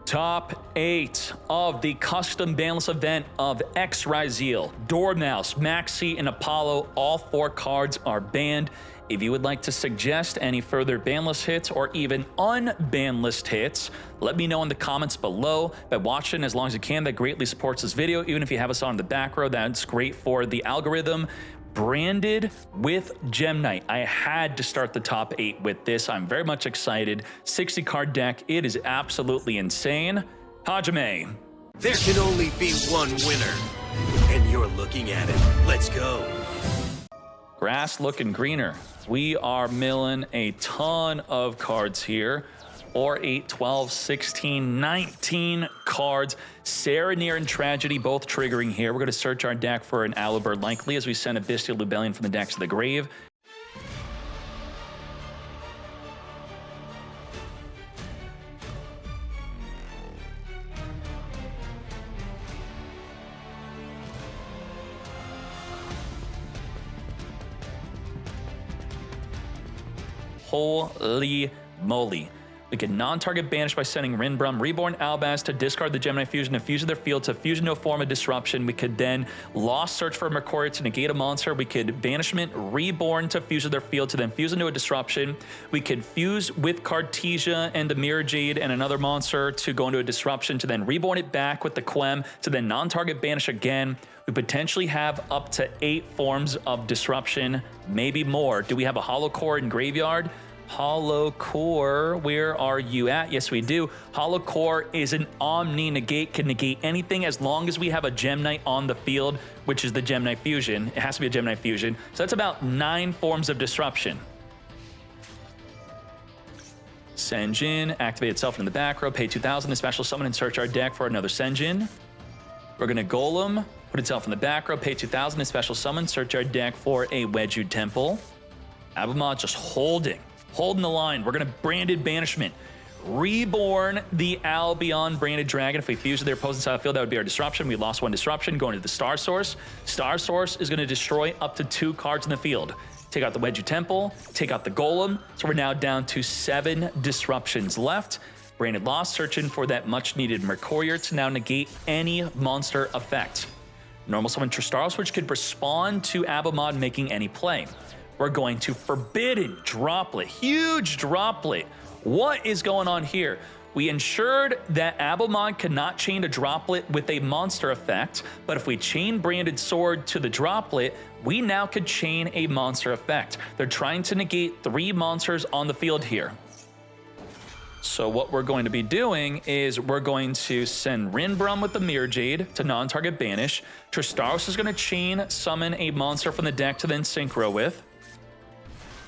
Top 8 of the custom banless event of X Ryzeal, Dormouse, Maxi, and Apollo. All 4 cards are banned. If you would like to suggest any further banless hits or even unbanlist hits, let me know in the comments below. By watching as long as you can, that greatly supports this video. Even if you have us on in the back row, that's great for the algorithm. Branded with Gem Knight. I had to start the top 8 with this. I'm very much excited. 60 card deck. It is absolutely insane. Hajime. There can only be one winner, and you're looking at it. Let's go. Grass looking greener. We are milling a ton of cards here. 4, 8, 12, 16, 19 cards. Serenir and Tragedy both triggering here. We're going to search our deck for an Alibird likely as we send a Bestial Lubellion from the decks to the grave. Holy moly. We can non-target banish by sending Rinbrum, Reborn Albaz to discard the Gemini Fusion and fuse their field to fusion no form of disruption. We could then Lost Search for Mercurial to negate a monster. We could Banishment Reborn to fuse their field to then fuse into a disruption. We could fuse with Cartesia and the Mirror Jade and another monster to go into a disruption to then Reborn it back with the Quem to then non-target banish again. We potentially have up to 8 forms of disruption, maybe more. Do we have a Hollow Core in Graveyard? Hollow Core, where are you at? Yes, we do. Hollow Core is an Omni Negate, can negate anything as long as we have a Gem Knight on the field, which is the Gem Knight Fusion. It has to be a Gem Knight Fusion. So that's about 9 forms of disruption. Senjin, activate itself in the back row, pay 2,000 to special summon and search our deck for another Senjin. We're gonna Golem, put itself in the back row, pay 2,000 to special summon, search our deck for a Wedged Temple. Abamod just holding the line. We're going to Branded Banishment. Reborn the Albion Branded Dragon. If we fuse with their opposing side of the field, that would be our disruption. We lost 1 disruption. Going to the Star Source. Star Source is going to destroy up to 2 cards in the field. Take out the Wedged Temple. Take out the Golem. So we're now down to 7 disruptions left. Branded Lost, searching for that much-needed Mercurial to now negate any monster effect. Normal Summon Tristaros, which could respond to Abamod making any play. We're going to Forbidden Droplet. Huge Droplet. What is going on here? We ensured that Abamod cannot chain a Droplet with a monster effect, but if we chain Branded Sword to the Droplet, we now could chain a monster effect. They're trying to negate 3 monsters on the field here. So what we're going to be doing is we're going to send Rinbrum with the Mirror Jade to non-target banish. Tristaros is going to chain summon a monster from the deck to then synchro with.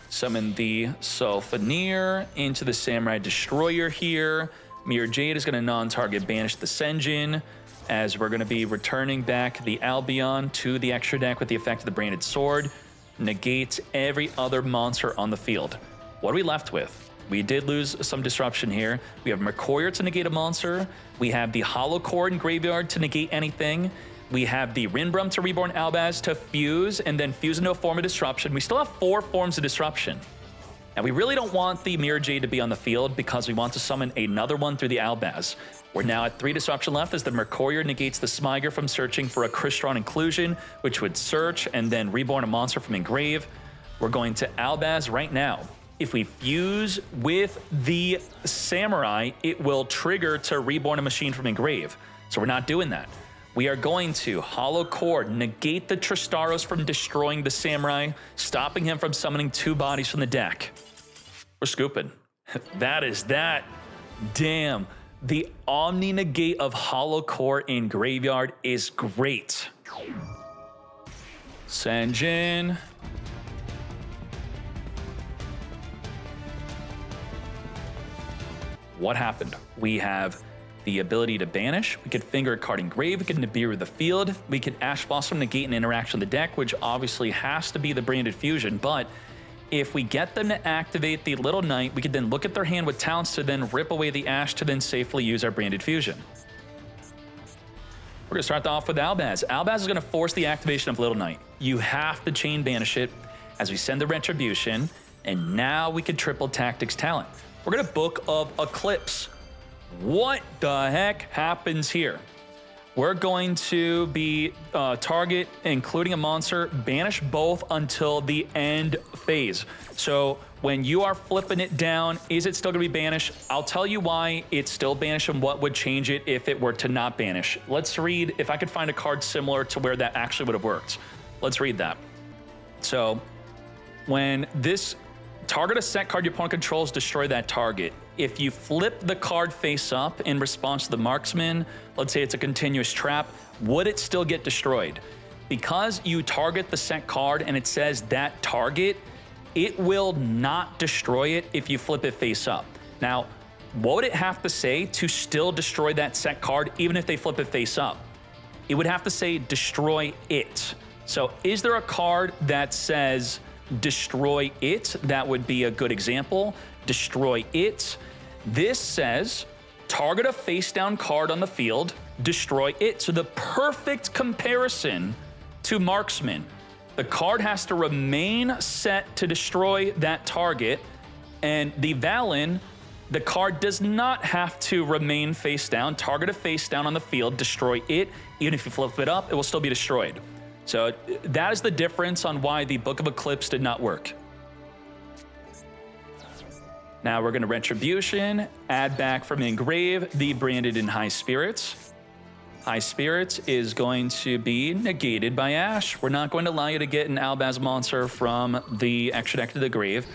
Summon the Sulfaneer into the Samurai Destroyer here. Mirror Jade is going to non-target banish the Senjin, as we're going to be returning back the Albion to the extra deck with the effect of the Branded Sword. Negates every other monster on the field. What are we left with? We did lose some disruption here. We have Mercurial to negate a monster. We have the Hollow Core in Graveyard to negate anything. We have the Rinbrum to Reborn Albaz to fuse and then fuse into a form of disruption. We still have 4 forms of disruption. And we really don't want the Mirror Jade to be on the field because we want to summon another one through the Albaz. We're now at 3 disruption left as the Mercurial negates the Smyger from searching for a Crystron inclusion, which would search and then reborn a monster from engrave. We're going to Albaz right now. If we fuse with the Samurai, it will trigger to reborn a machine from engrave. So we're not doing that. We are going to Hollow Core, negate the Tristaros from destroying the Samurai, stopping him from summoning 2 bodies from the deck. We're scooping. That is that. Damn. The Omni Negate of Hollow Core in Graveyard is great. Senjin. What happened? We have the ability to banish. We could finger a card in grave. We could Nibiru the field. We could Ash Blossom negate an interaction with the deck, which obviously has to be the Branded Fusion. But if we get them to activate the Little Knight, we could then look at their hand with talents to then rip away the Ash to then safely use our Branded Fusion. We're gonna start off with Albaz. Albaz is gonna force the activation of Little Knight. You have to chain banish it as we send the Retribution, and now we can triple Tactics talent. We're gonna Book of Eclipse. What the heck happens here? We're going to be target, including a monster, banish both until the end phase. So when you are flipping it down, is it still gonna be banished? I'll tell you why it's still banished and what would change it if it were to not banish. Let's read, if I could find a card similar to where that actually would have worked. Let's read that. So when this target a set card your opponent controls, destroy that target. If you flip the card face up in response to the marksman, let's say it's a continuous trap, would it still get destroyed? Because you target the set card and it says that target, it will not destroy it if you flip it face up. Now, what would it have to say to still destroy that set card even if they flip it face up? It would have to say destroy it. So is there a card that says destroy it? That would be a good example. Destroy it. This says target a face down card on the field, destroy it. So the perfect comparison to marksman. The card has to remain set to destroy that target, and the Valen, the card does not have to remain face down. Target a face down on the field, destroy it. Even if you flip it up, it will still be destroyed. So that is the difference on why the Book of Eclipse did not work. Now we're gonna Retribution, add back from Engrave the Branded in High Spirits. High Spirits is going to be negated by Ash. We're not going to allow you to get an Albaz monster from the extra deck to the grave.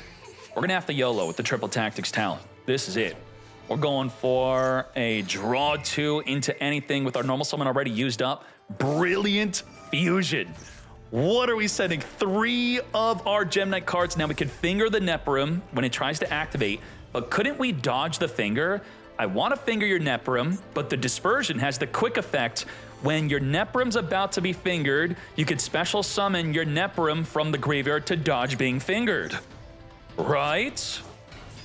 We're gonna have to YOLO with the Triple Tactics talent. This is it. We're going for a draw 2 into anything with our normal summon already used up. Brilliant Fusion. What are we sending? 3 of our Gem Knight cards. Now we can finger the Nephilim when it tries to activate, but couldn't we dodge the finger? I want to finger your Nephilim, but the Dispersion has the quick effect. When your Nephilim's about to be fingered, you could special summon your Nephilim from the graveyard to dodge being fingered. Right?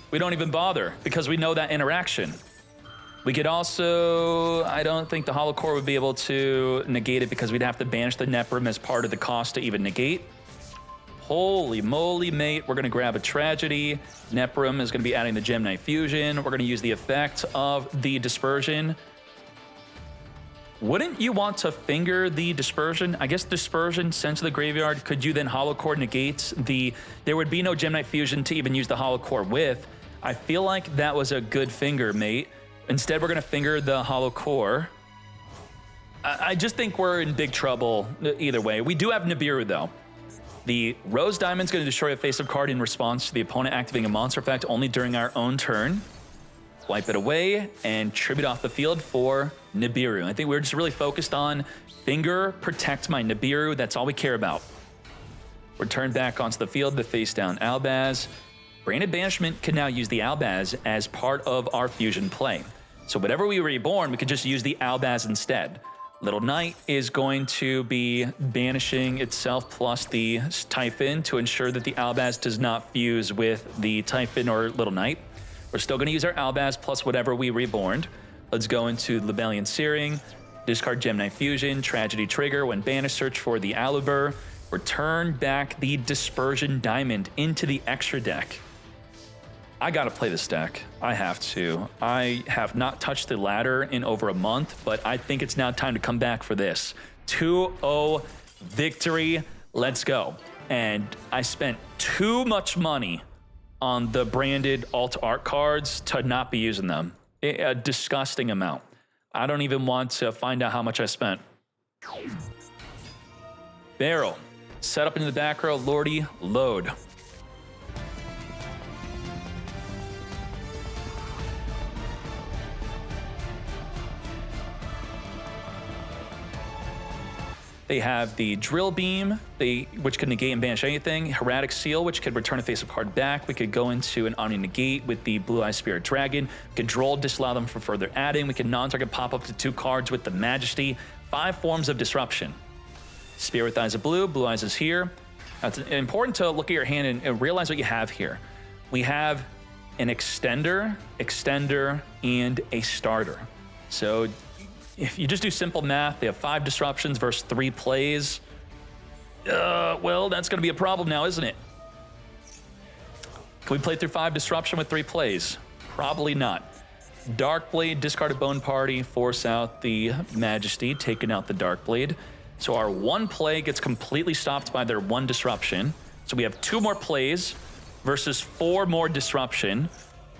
We don't even bother because we know that interaction. We could also, I don't think the Hollow Core would be able to negate it because we'd have to banish the Nephilim as part of the cost to even negate. Holy moly, mate. We're gonna grab a Tragedy. Nephilim is gonna be adding the Gem Knight Fusion. We're gonna use the effect of the Dispersion. Wouldn't you want to finger the Dispersion? I guess Dispersion sent to the graveyard. Could you then Hollow Core negate the, there would be no Gem Knight Fusion to even use the Hollow Core with. I feel like that was a good finger, mate. Instead, we're gonna finger the Hollow Core. I just think we're in big trouble either way. We do have Nibiru though. The Rose Diamond's gonna destroy a face-up card in response to the opponent activating a monster effect only during our own turn. Wipe it away and tribute off the field for Nibiru. I think we're just really focused on finger, protect my Nibiru. That's all we care about. Return back onto the field, the face down Albaz. Branded Banishment can now use the Albaz as part of our fusion play. So whatever we reborn, we could just use the Albaz instead. Little Knight is going to be banishing itself plus the Typhon to ensure that the Albaz does not fuse with the Typhon or Little Knight. We're still going to use our Albaz plus whatever we reborned. Let's go into Libellion Searing, discard Gem Knight Fusion, Tragedy Trigger. When banished, search for the Alibur. Return back the Dispersion Diamond into the extra deck. I gotta play this deck. I have to. I have not touched the ladder in over a month, but I think it's now time to come back for this. 2-0 victory. Let's go. And I spent too much money on the branded alt art cards to not be using them. A disgusting amount. I don't even want to find out how much I spent. Barrel. Set up into the back row. Lordy, load. They have the Drill Beam, which can negate and banish anything. Hieratic Seal, which could return a face-up card back. We could go into an Omni Negate with the Blue Eye Spirit Dragon. We could Droll, disallow them for further adding. We can non-target pop up to 2 cards with the Majesty. 5 forms of disruption. Spirit with Eyes of Blue, Blue Eyes is here. Now, it's important to look at your hand and realize what you have here. We have an Extender, and a Starter. So if you just do simple math, they have 5 disruptions versus 3 plays. Well, that's going to be a problem now, isn't it? Can we play through 5 disruption with 3 plays? Probably not. Darkblade, discarded Bone Party, force out the Majesty, taking out the Darkblade. So our one play gets completely stopped by their one disruption. So we have 2 more plays versus 4 more disruption.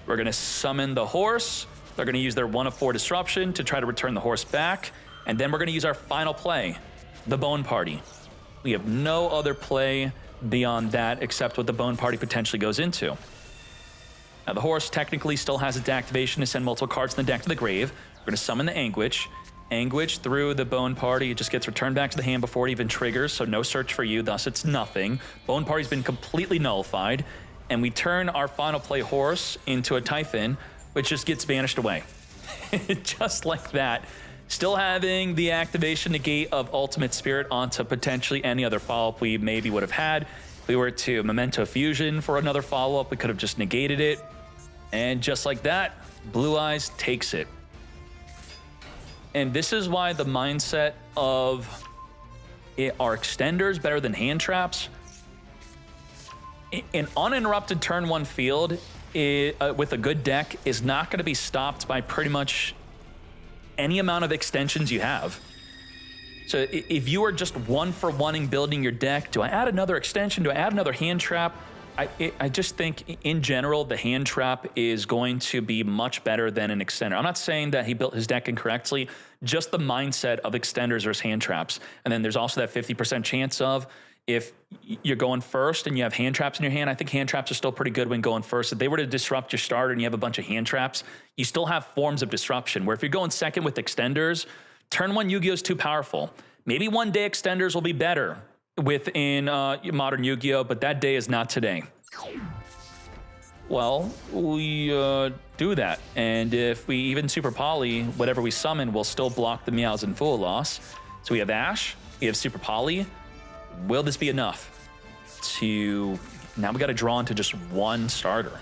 We're gonna summon the horse. They're gonna use their 1 of 4 disruption to try to return the horse back. And then we're gonna use our final play, the Bone Party. We have no other play beyond that except what the Bone Party potentially goes into. Now the horse technically still has its activation to send multiple cards in the deck to the grave. We're gonna summon the Anguish. Anguish through the Bone Party, it just gets returned back to the hand before it even triggers, so no search for you, thus it's nothing. Bone Party's been completely nullified, and we turn our final play horse into a Typhon, which just gets banished away. Just like that. Still having the activation negate of Ultimate Spirit onto potentially any other follow-up we maybe would have had. If we were to Memento Fusion for another follow-up, we could have just negated it. And just like that, Blue Eyes takes it. And this is why the mindset of are extenders better than hand traps? An uninterrupted turn 1 field with a good deck is not going to be stopped by pretty much any amount of extensions you have. So if you are just 1-for-1ing building your deck, do I add another extension? Do I add another hand trap? I just think in general, the hand trap is going to be much better than an extender. I'm not saying that he built his deck incorrectly, just the mindset of extenders versus hand traps. And then there's also that 50% chance of if you're going first and you have hand traps in your hand. I think hand traps are still pretty good when going first. If they were to disrupt your starter and you have a bunch of hand traps, you still have forms of disruption, where if you're going second with extenders, turn 1 Yu-Gi-Oh! Is too powerful. Maybe one day extenders will be better within modern Yu-Gi-Oh!, but that day is not today. Well, we do that, and if we even Super Poly, whatever we summon will still block the Meows and Full Loss. So we have Ash, we have Super Poly. Will this be enough to... Now we got to draw into just 1 starter.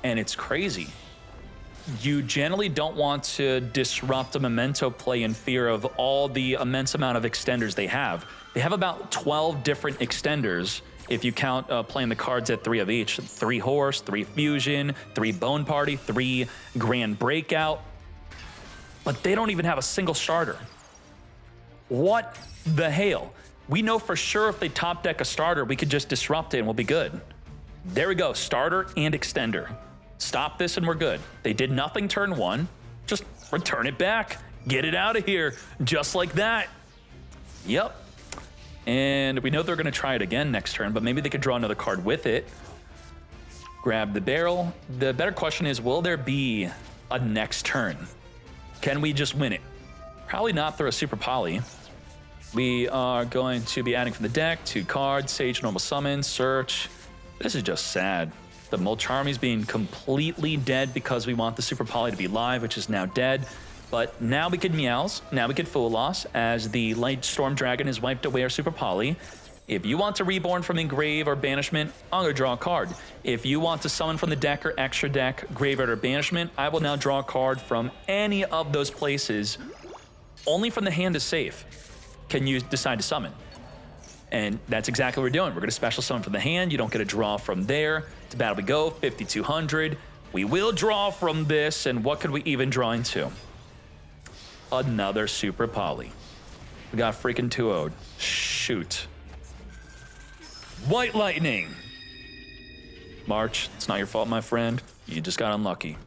And it's crazy. You generally don't want to disrupt a Memento play in fear of all the immense amount of extenders they have. They have about 12 different extenders if you count playing the cards at 3 of each. 3 Horse, 3 Fusion, 3 Bone Party, 3 Grand Breakout. But they don't even have a single starter. What the hell? We know for sure if they top deck a starter, we could just disrupt it and we'll be good. There we go, starter and extender. Stop this and we're good. They did nothing turn 1. Just return it back. Get it out of here. Just like that. Yep. And we know they're going to try it again next turn, but maybe they could draw another card with it. Grab the barrel. The better question is, will there be a next turn? Can we just win it? Probably not through a Super Poly. We are going to be adding from the deck 2 cards, Sage, Normal Summon, Search. This is just sad. The Molcharmy's being completely dead because we want the Super Poly to be live, which is now dead. But now we could Meows, now we could Full Loss, as the Light Storm Dragon has wiped away our Super Poly. If you want to Reborn from Engrave or Banishment, I'm going to draw a card. If you want to summon from the deck or extra deck, Graveyard or Banishment, I will now draw a card from any of those places. Only from the hand is safe can you decide to summon. And that's exactly what we're doing. We're going to special summon from the hand. You don't get a draw from there. To battle we go, 5,200. We will draw from this, and what could we even draw into? Another Super Poly. We got freaking 2-0'd. Shoot. White Lightning. March, it's not your fault, my friend. You just got unlucky.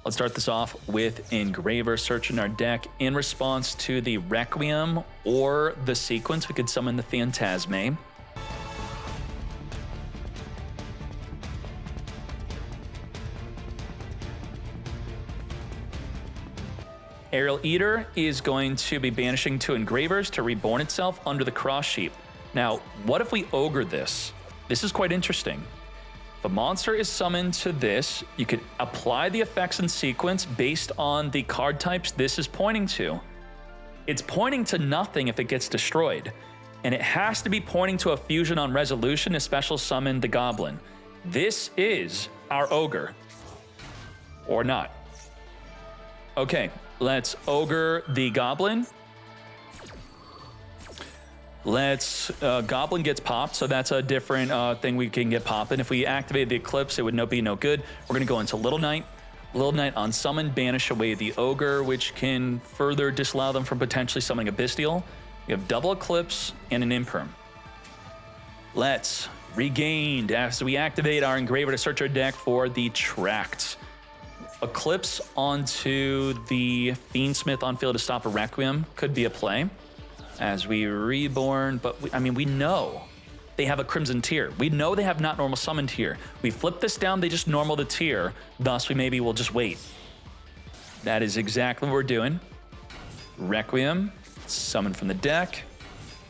Let's start this off with Engraver, searching our deck. In response to the Requiem or the Sequence, we could summon the Phantasme. Aerial Eater is going to be banishing 2 Engravers to reborn itself under the Cross Sheep. Now, what if we Ogre this? This is quite interesting. If a monster is summoned to this, you could apply the effects in sequence based on the card types this is pointing to. It's pointing to nothing if it gets destroyed, and it has to be pointing to a fusion on resolution to special summon the Goblin. This is our Ogre. Or not. Okay, let's Ogre the Goblin. Let's, Goblin gets popped, so that's a different thing we can get popping. If we activate the Eclipse, it would be no good. We're gonna go into Little Knight. Little Knight on summon, banish away the Ogre, which can further disallow them from potentially summoning a Bestial. We have double Eclipse and an Imperm. Let's regained as we activate our Engraver to search our deck for the Tract. Eclipse onto the Fiendsmith on field to stop a Requiem could be a play. As we reborn, but we know they have a Crimson Tier. We know they have not normal summoned here. We flip this down, they just normal the tier. Thus, we maybe will just wait. That is exactly what we're doing. Requiem, summon from the deck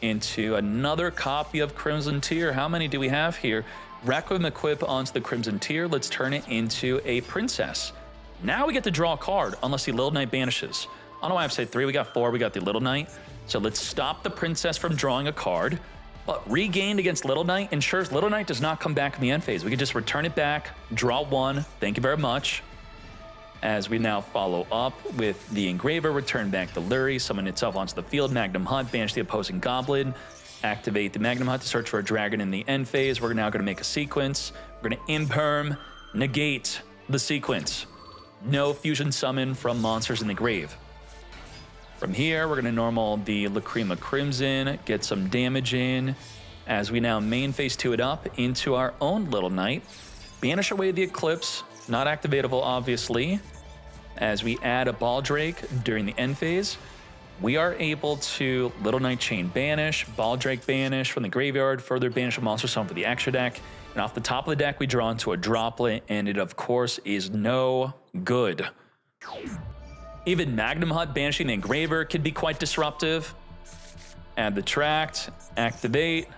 into another copy of Crimson Tier. How many do we have here? Requiem equip onto the Crimson Tier. Let's turn it into a Princess. Now we get to draw a card unless the Little Knight banishes. I don't know why I've said 3, we got 4, we got the Little Knight. So let's stop the Princess from drawing a card. But regained against Little Knight ensures Little Knight does not come back in the end phase. We can just return it back, draw 1, thank you very much. As we now follow up with the Engraver, return back the Lurie, summon itself onto the field, Magnum Hunt, banish the opposing Goblin, activate the Magnum Hunt to search for a dragon in the end phase. We're now gonna make a sequence. We're gonna Imperm, negate the sequence. No fusion summon from monsters in the grave. From here, we're going to normal the Lacrima Crimson, get some damage in, as we now main phase 2 it up into our own Little Knight. Banish away the Eclipse, not activatable obviously. As we add a Baldrake during the end phase, we are able to Little Knight Chain banish, Baldrake banish from the graveyard, further banish a monster summon for the extra deck, and off the top of the deck we draw into a Droplet, and it of course is no good. Even Magnum Hunt banishing the Engraver can be quite disruptive. Add the Tract, activate,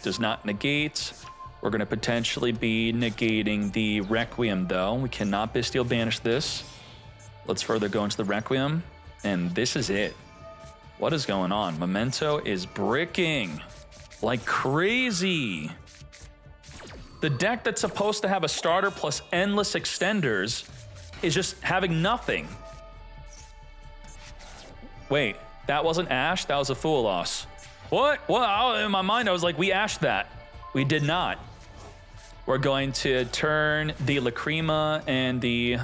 does not negate. We're going to potentially be negating the Requiem though. We cannot Bestial banish this. Let's further go into the Requiem, and this is it. What is going on? Memento is bricking like crazy. The deck that's supposed to have a starter plus endless extenders is just having nothing. Wait, that wasn't Ash? That was a Fool loss. What? Well, in my mind, I was like, we ashed that. We did not. We're going to turn the Lacrima and the,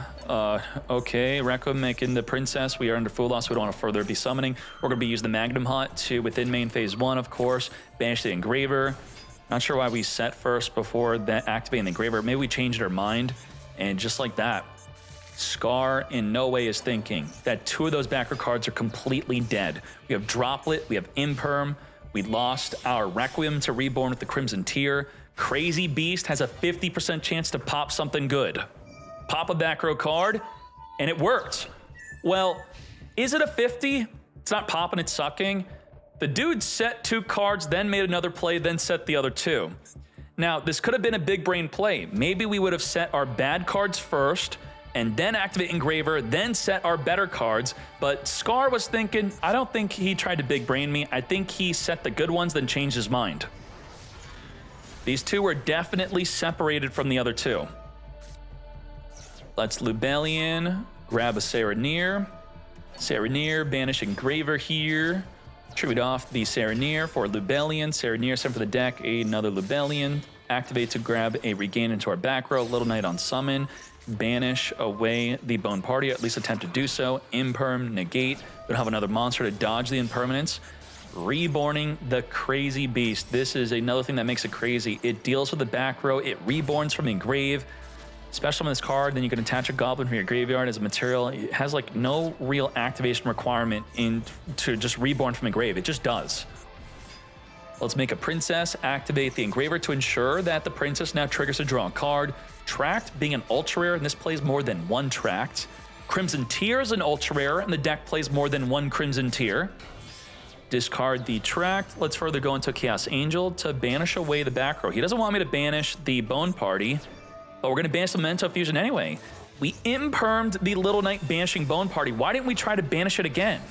okay, Requiem making the Princess. We are under Fool loss, so we don't want to further be summoning. We're going to be using the Magnum Hunt to, within main phase 1, of course, banish the Engraver. Not sure why we set first before that activating the Engraver. Maybe we changed our mind, and just like that, Scar in no way is thinking that 2 of those backer cards are completely dead. We have Droplet, we have Imperm, we lost our Requiem to Reborn with the Crimson Tier. Crazy Beast has a 50% chance to pop something good. Pop a back row card, and it worked. Well, is it a 50? It's not popping, it's sucking. The dude set 2 cards, then made another play, then set the other 2. Now, this could have been a big brain play. Maybe we would have set our bad cards first, and then activate Engraver, then set our better cards. But Scar was thinking, I don't think he tried to big brain me. I think he set the good ones, then changed his mind. These 2 were definitely separated from the other 2. Let's Lubellion, grab a Serenir. Serenir, banish Engraver here. Tribute off the Serenir for Lubellion. Serenir sent for the deck, another Lubellion. Activate to grab a Regain into our back row. Little Knight on summon. Banish away the Bone Party, at least attempt to do so. Imperm, negate. We don't have another monster to dodge the impermanence. Reborning the Crazy Beast. This is another thing that makes it crazy. It deals with the back row. It reborns from the grave. Special on this card, then you can attach a Goblin from your graveyard as a material. It has like no real activation requirement to just reborn from the grave. It just does. Let's make a Princess, activate the Engraver to ensure that the Princess now triggers to draw a card. Tract being an ultra rare, and this plays more than 1 Tract. Crimson Tier is an ultra rare, and the deck plays more than 1 Crimson Tier. Discard the Tract. Let's further go into Chaos Angel to banish away the back row. He doesn't want me to banish the Bone Party, but we're going to banish the Memento Fusion anyway. We impermed the Little Knight banishing Bone Party. Why didn't we try to banish it again?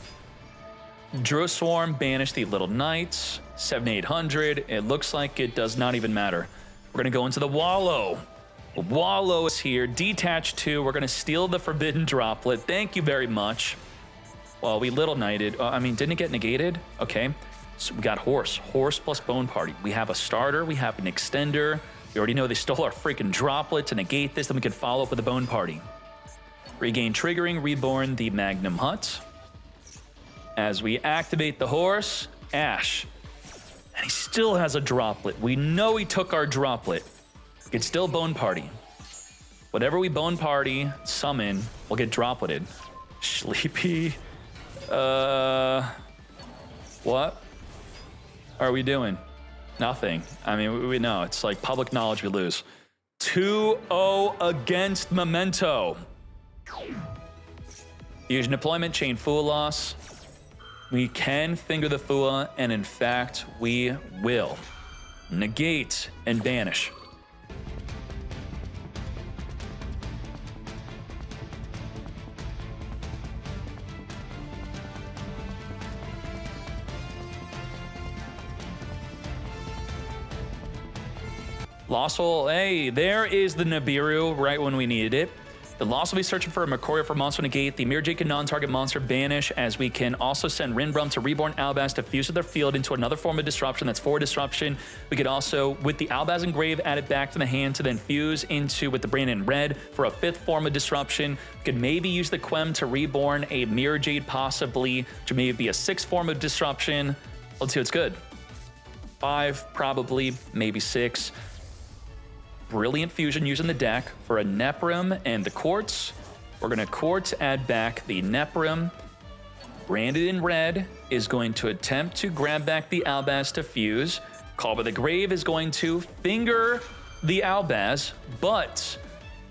Druid Swarm, banish the Little Knights. 7,800. It looks like it does not even matter. We're going to go into the Wallow. Wallow is here. Detach 2. We're going to steal the Forbidden Droplet. Thank you very much. Well, we Little Knighted. Didn't it get negated? Okay. So we got Horse plus Bone Party. We have a starter, we have an extender. We already know they stole our freaking droplet to negate this, then we can follow up with a Bone Party. Regain triggering, reborn the Magnum Hut. As we activate the Horse, Ash. And he still has a droplet. We know he took our droplet. We could still Bone Party. Whatever we Bone Party, summon, will get dropleted. Sleepy. What are we doing? Nothing. I mean, we know. It's like public knowledge we lose. 2-0 against Memento. Fusion deployment, chain Fua loss. We can finger the Fua, and in fact, we will. Negate and banish. Lossel, hey, there is the Nibiru right when we needed it. The Loss will be searching for a Mercurial for monster negate. The Mirror Jade can non-target monster banish, as we can also send Rinbrum to Reborn Albaz to fuse with their field into another form of disruption. That's 4 disruption. We could also, with the Albaz Engrave, add it back to the hand to then fuse into with the Brandon Red for a 5th form of disruption. We could maybe use the Quem to reborn a Mirror Jade, possibly, which would maybe be a 6th form of disruption. Let's see what's good. 5, probably, maybe 6. Brilliant Fusion using the deck for a Neprim and the Quartz. We're going to Quartz add back the Neprim. Branded in red is going to attempt to grab back the Albaz to fuse. Call by the Grave is going to finger the Albaz, but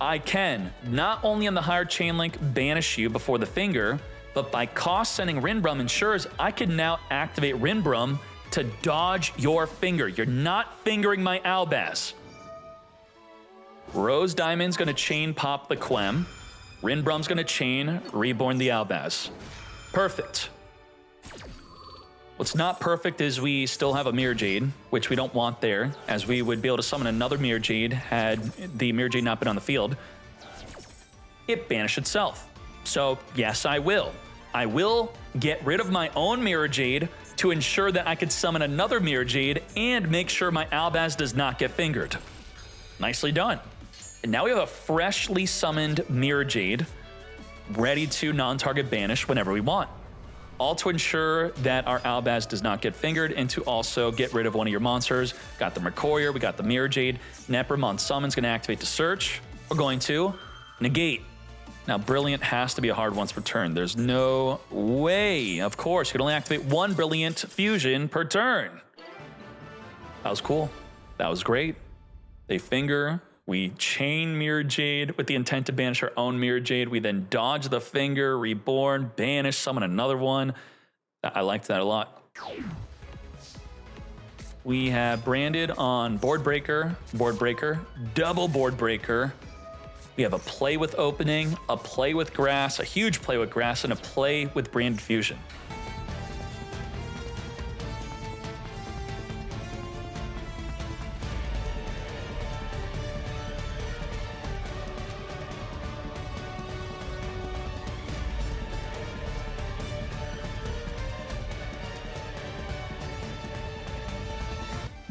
I can, not only on the higher chain link, banish you before the finger, but by cost sending Rinbrum ensures I can now activate Rinbrum to dodge your finger. You're not fingering my Albaz. Rose Diamond's gonna chain pop the Quem. Rinbrum's gonna chain reborn the Albaz. Perfect. What's not perfect is we still have a Mirror Jade, which we don't want there, as we would be able to summon another Mirror Jade had the Mirror Jade not been on the field. It banished itself. So yes, I will. I will get rid of my own Mirror Jade to ensure that I could summon another Mirror Jade and make sure my Albaz does not get fingered. Nicely done. And now we have a freshly summoned Mirror Jade ready to non-target banish whenever we want. All to ensure that our Albaz does not get fingered and to also get rid of one of your monsters. Got the Mercurial, we got the Mirror Jade. Neprim on summon's going to activate the search. We're going to negate. Now, Brilliant has to be a hard once per turn. There's no way. Of course, you can only activate 1 Brilliant Fusion per turn. That was cool. That was great. They finger. We chain Mirror Jade with the intent to banish our own Mirror Jade. We then dodge the finger, reborn, banish, summon another one. I liked that a lot. We have branded on Board Breaker, double Board Breaker. We have a play with opening, a play with grass, a huge play with grass, and a play with branded fusion.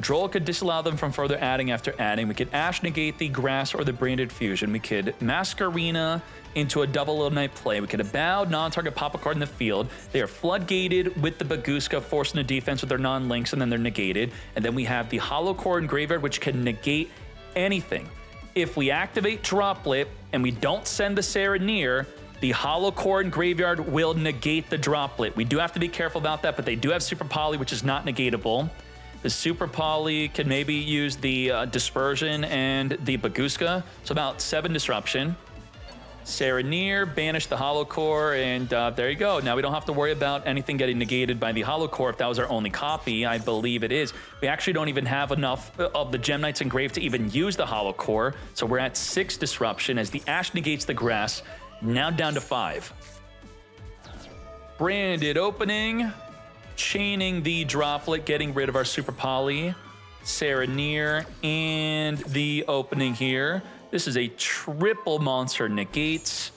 Droll could disallow them from further adding after adding. We could Ash negate the grass or the branded fusion. We could Masquerena into a double Little Knight play. We could Abow, non-target pop a card in the field. They are floodgated with the Baguska, forcing the defense with their non-links, and then they're negated. And then we have the Hollow Core and Graveyard, which can negate anything. If we activate Droplet and we don't send the Serenir, the Hollow Core and Graveyard will negate the Droplet. We do have to be careful about that, but they do have Super Poly, which is not negatable. The Super Poly can maybe use the Dispersion and the Baguska, so about 7 disruption. Serenir, banish the Hollow Core, and there you go. Now we don't have to worry about anything getting negated by the Hollow Core if that was our only copy. I believe it is. We actually don't even have enough of the Gem Knights engraved to even use the Hollow Core, so we're at 6 disruption as the Ash negates the grass, now down to 5. Branded opening. Chaining the Droplet, getting rid of our Super Poly, Serenir, and the opening here. This is a triple monster negates.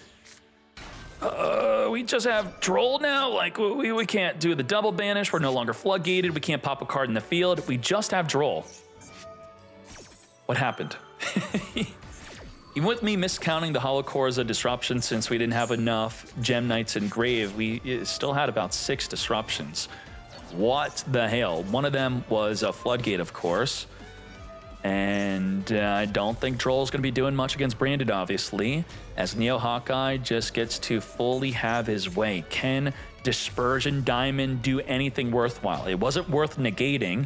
We just have Droll now? Like, we can't do the double banish. We're no longer floodgated. We can't pop a card in the field. We just have Droll. What happened? Even with me miscounting the Hollow Core as a disruption since we didn't have enough Gem Knights and Grave, we still had about 6 disruptions. What the hell? One of them was a Floodgate, of course. And I don't think Droll's going to be doing much against Branded, obviously, as Neo Hawkeye just gets to fully have his way. Can Dispersion Diamond do anything worthwhile? It wasn't worth negating.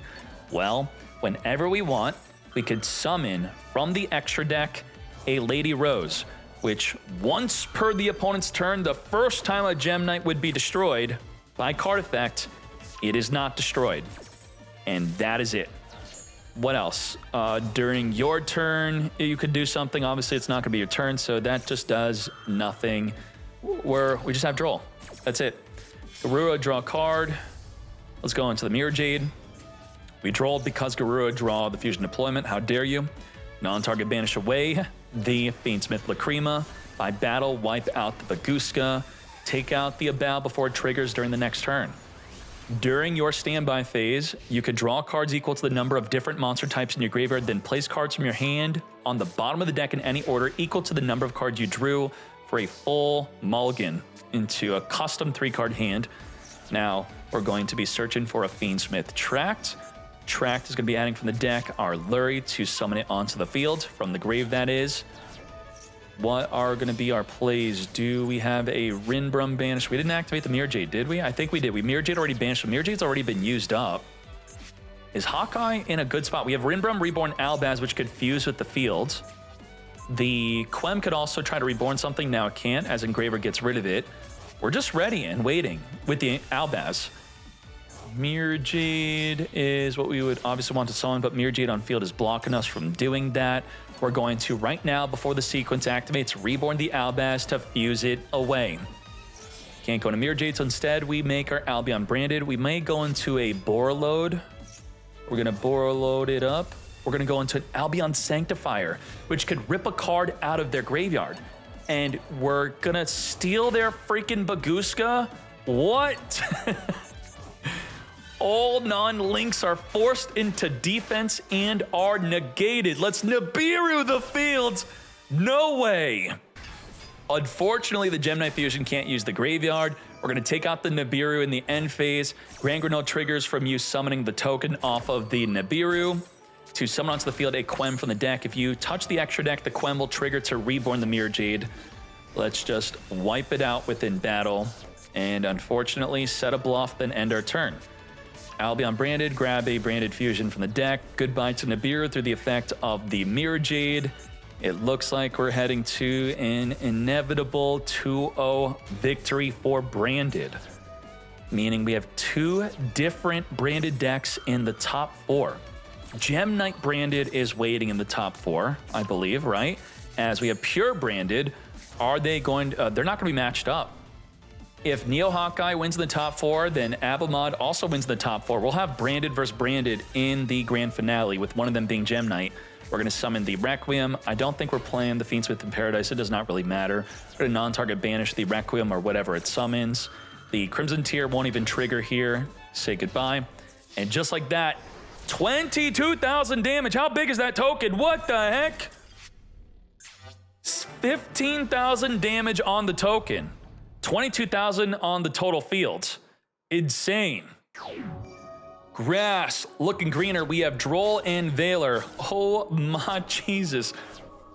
Well, whenever we want, we could summon from the extra deck a Lady Rose, which once per the opponent's turn, the first time a Gem Knight would be destroyed by card effect, it is not destroyed. And that is it. What else? During your turn, you could do something. Obviously, it's not going to be your turn, so that just does nothing. We just have Droll. That's it. Garura, draw a card. Let's go into the Mirror Jade. We Drolled because Garura draw the Fusion Deployment. How dare you? Non-target banish away the Fiendsmith Lacrima. By battle, wipe out the Baguska. Take out the Abal before it triggers during the next turn. During your standby phase, you could draw cards equal to the number of different monster types in your graveyard, then place cards from your hand on the bottom of the deck in any order equal to the number of cards you drew for a full mulligan into a custom 3-card hand. Now, we're going to be searching for a Fiendsmith Tract. Tract is going to be adding from the deck our Lurie to summon it onto the field, from the grave that is. What are going to be our plays? Do we have a Rinbrum banish? We didn't activate the Mirror Jade, did we? I think we did. Mirror Jade already banished. Mirror Jade's already been used up. Is Hawkeye in a good spot? We have Rinbrum, Reborn, Albaz, which could fuse with the field. The Quem could also try to reborn something. Now it can't, as Engraver gets rid of it. We're just ready and waiting with the Albaz. Mirror Jade is what we would obviously want to summon, but Mirror Jade on field is blocking us from doing that. We're going to, right now, before the sequence activates, Reborn the Albaz to fuse it away. Can't go into Mirror Jade, so instead we make our Albion branded. We may go into a Borreload. We're going to Borreload it up. We're going to go into an Albion Sanctifier, which could rip a card out of their graveyard. And we're going to steal their freaking Baguska? What? All non-links are forced into defense and are negated. Let's Nibiru the field. No way. Unfortunately, the Gem Knight Fusion can't use the graveyard. We're going to take out the Nibiru in the end phase. Grand Grenade triggers from you summoning the token off of the Nibiru to summon onto the field a Quem from the deck. If you touch the extra deck, the Quem will trigger to reborn the Mirror Jade. Let's just wipe it out within battle. And unfortunately, set a bluff, then end our turn. Albion branded, grab a branded fusion from the deck. Goodbye to Nibiru through the effect of the Mirror Jade. It looks like we're heading to an inevitable 2-0 victory for branded, meaning we have 2 different branded decks in the top 4. Gem Knight branded is waiting in the top 4, I believe, right? As we have pure branded, are they going to, they're not going to be matched up. If Neo Hawkeye wins in the top 4, then Abelmod also wins in the top 4. We'll have branded versus branded in the grand finale, with one of them being Gem Knight. We're going to summon the Requiem. I don't think we're playing the Fiendsmith in Paradise. It does not really matter. We're going to non-target banish the Requiem or whatever it summons. The Crimson Tier won't even trigger here. Say goodbye. And just like that, 22,000 damage. How big is that token? What the heck? 15,000 damage on the token. 22,000 on the total field. Insane. Grass looking greener. We have Droll and Valor. Oh my Jesus.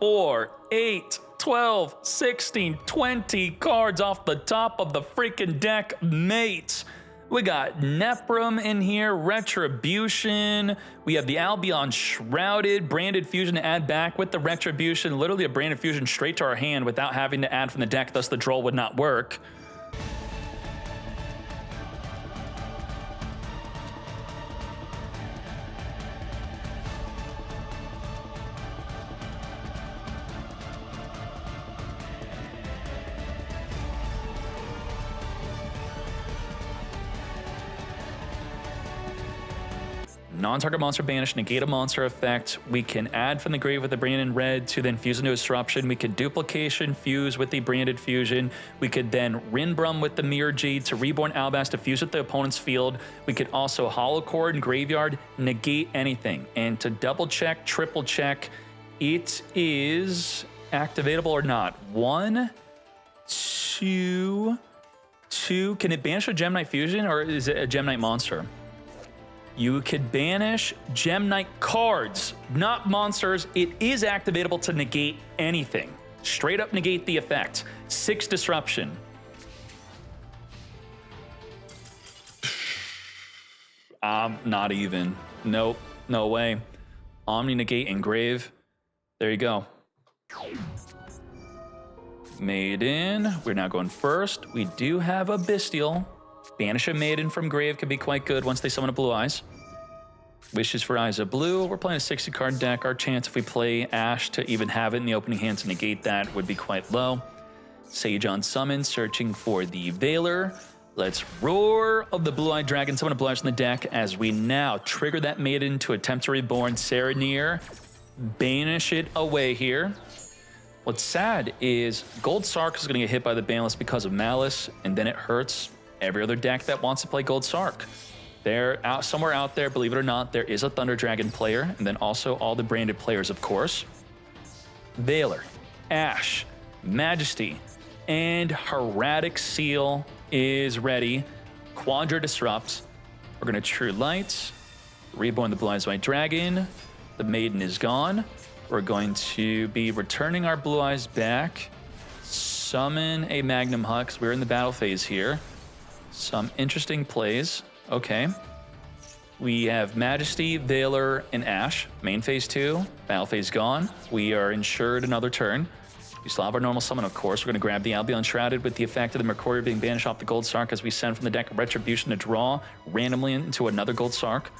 4, 8, 12, 16, 20 cards off the top of the freaking deck, mate. We got Neprum in here, Retribution. We have the Albion Shrouded, Branded Fusion to add back with the Retribution. Literally a Branded Fusion straight to our hand without having to add from the deck, thus the Droll would not work. Non-target monster banish, negate a monster effect. We can add from the grave with the branded red to then fuse into disruption. We could duplication fuse with the branded fusion. We could then Rinbrum with the mirror Jade to reborn Albaz to fuse with the opponent's field. We could also hollow cord and graveyard negate anything. And to double check, triple check, it is activatable or not. 1, 2. Can it banish a Gem Knight fusion or is it a Gem Knight monster? You could banish Gem Knight cards, not monsters. It is activatable to negate anything. Straight up negate the effect. 6 disruption. Not even. Nope, no way. Omni negate engrave. There you go. Maiden, we're now going first. We do have a Bestial. Banish a Maiden from grave could be quite good once they summon a Blue Eyes. Wishes for Ryzeal Blue. We're playing a 60-card deck. Our chance if we play Ash to even have it in the opening hand to negate that would be quite low. Sage on summon, searching for the Veiler. Let's Roar of the Blue-Eyed Dragon, summon a Blue Eyes in the deck as we now trigger that Maiden to attempt to reborn Serenir. Banish it away here. What's sad is Gold Sark is going to get hit by the Banlist because of Maliss, and then it hurts every other deck that wants to play Gold Sark. Somewhere out there, believe it or not, there is a Thunder Dragon player, and then also all the branded players, of course. Veiler, Ash, Majesty, and Heraldic Seal is ready. Quadra Disrupts. We're going to True Light, reborn the Blue Eyes White Dragon. The Maiden is gone. We're going to be returning our Blue Eyes back. Summon a Magnum Hux. We're in the battle phase here. Some interesting plays. Okay. We have Majesty, Veiler, and Ash. Main phase 2. Battle phase gone. We are insured another turn. We still have our normal summon, of course. We're going to grab the Albion Shrouded with the effect of the Mercurial being banished off the Gold Sark as we send from the deck Retribution to draw randomly into another Gold Sark.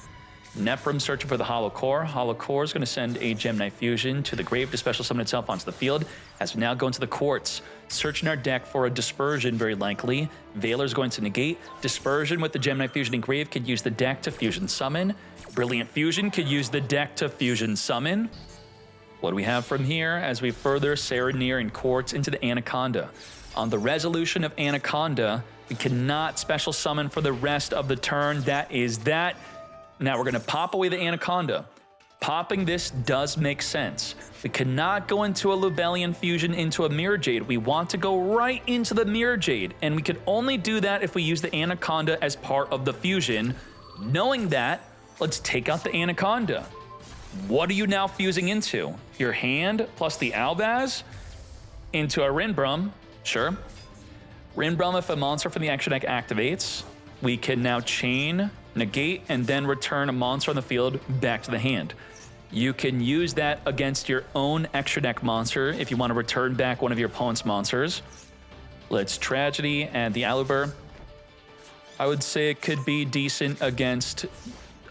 Neprum searching for the Hollow Core. Hollow Core is going to send a Gem Knight Fusion to the grave to special summon itself onto the field. As we now go into the Quartz, searching our deck for a Dispersion very likely. Veiler's going to negate. Dispersion with the Gem Knight Fusion in grave could use the deck to Fusion Summon. Brilliant Fusion could use the deck to Fusion Summon. What do we have from here as we further Serenir and Quartz into the Anaconda? On the resolution of Anaconda, we cannot special summon for the rest of the turn. That is that. Now we're going to pop away the Anaconda. Popping this does make sense. We cannot go into a Lubellian Fusion into a Mirror Jade. We want to go right into the Mirror Jade, and we can only do that if we use the Anaconda as part of the fusion. Knowing that, let's take out the Anaconda. What are you now fusing into? Your hand plus the Albaz into a Rinbrum. Sure. Rinbrum, if a monster from the extra deck activates, we can now chain, negate, and then return a monster on the field back to the hand. You can use that against your own extra deck monster if you want to return back one of your opponent's monsters. Let's Tragedy and the Aluber. I would say it could be decent against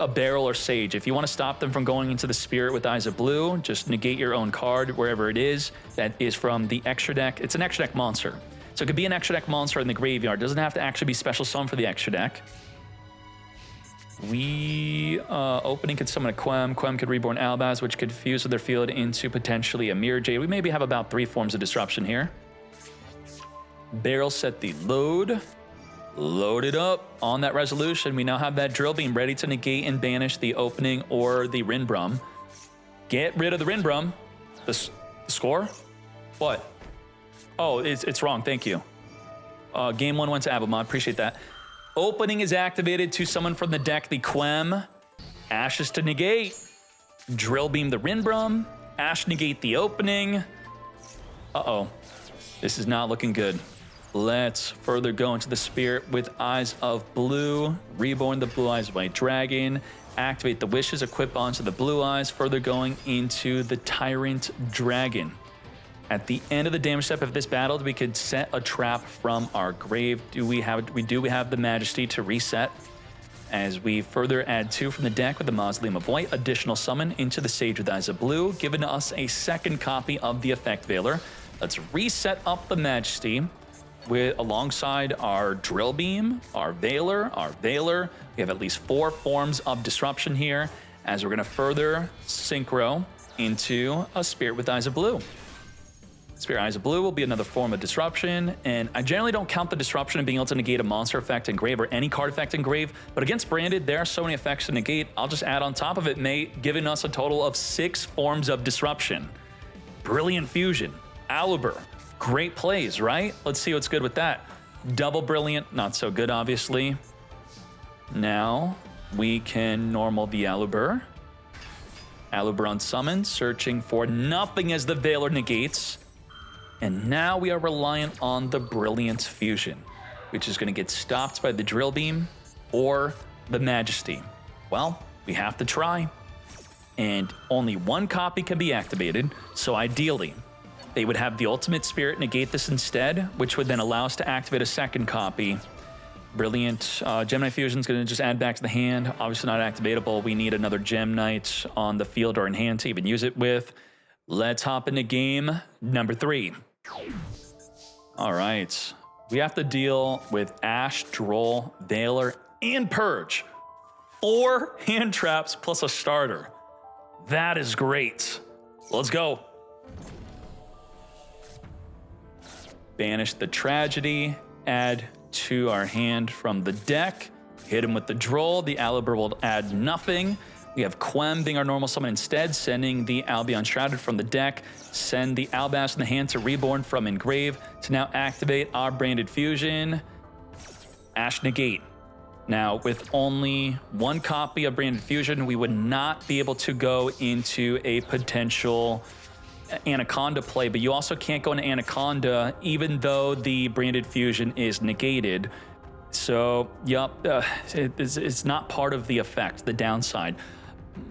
a Barrel or Sage. If you want to stop them from going into the Spirit with Eyes of Blue, just negate your own card wherever it is. That is from the extra deck. It's an extra deck monster. So it could be an extra deck monster in the graveyard. It doesn't have to actually be special summon for the extra deck. Opening could summon a Quem. Quem could reborn Albaz, which could fuse with their field into potentially a Mirror Jade. We maybe have about 3 forms of disruption here. Barrel set the load. Load it up on that resolution. We now have that Drill Beam ready to negate and banish the opening or the Rinbrum. Get rid of the Rinbrum. The score? What? Oh, it's wrong. Thank you. Game 1 went to Abelmod. Appreciate that. Opening is activated to summon from the deck the Quem. Ashes to negate. Drill Beam the Rinbrum. Ash negate the opening. Uh-oh. This is not looking good. Let's further go into the Spirit with Eyes of Blue. Reborn the Blue Eyes White Dragon. Activate the Wishes, equip onto the Blue Eyes. Further going into the Tyrant Dragon. At the end of the damage step of this battle, we could set a trap from our grave. We have the Majesty to reset. As we further add 2 from the deck with the Mausoleum of White, additional summon into the Sage with Eyes of Blue, giving us a second copy of the effect Veiler. Let's reset up the Majesty. alongside our Drill Beam, our Veiler. We have at least 4 forms of disruption here, as we're going to further synchro into a Spirit with Eyes of Blue. Spirit Eyes of Blue will be another form of disruption, and I generally don't count the disruption in being able to negate a monster effect in Grave or any card effect in Grave, but against Branded, there are so many effects to negate, I'll just add on top of it, mate, giving us a total of 6 forms of disruption. Brilliant Fusion, Aluber, great plays, right? Let's see what's good with that. Double Brilliant, not so good, obviously. Now, we can normal the Aluber. Aluber on summon, searching for nothing as the Veiler negates. And now we are reliant on the Brilliant Fusion, which is going to get stopped by the Drill Beam or the Majesty. Well, we have to try. And only one copy can be activated, so ideally, they would have the Ultimate Spirit negate this instead, which would then allow us to activate a second copy. Brilliant. Gemini Fusion is going to just add back to the hand. Obviously not activatable. We need another Gem Knight on the field or in hand to even use it with. Let's hop into game number 3. All right. We have to deal with Ash, Droll, Veiler, and Purge. 4 hand traps plus a starter. That is great. Let's go. Banish the Tragedy. Add to our hand from the deck. Hit him with the Droll. The Aluber will add nothing. We have Quem being our normal summon instead, sending the Albion Shrouded from the deck. Send the Albaz in the hand to Reborn from Engrave to now activate our Branded Fusion. Ash negate. Now, with only 1 copy of Branded Fusion, we would not be able to go into a potential Anaconda play, but you also can't go into Anaconda even though the Branded Fusion is negated. So, yep, it's not part of the effect, the downside.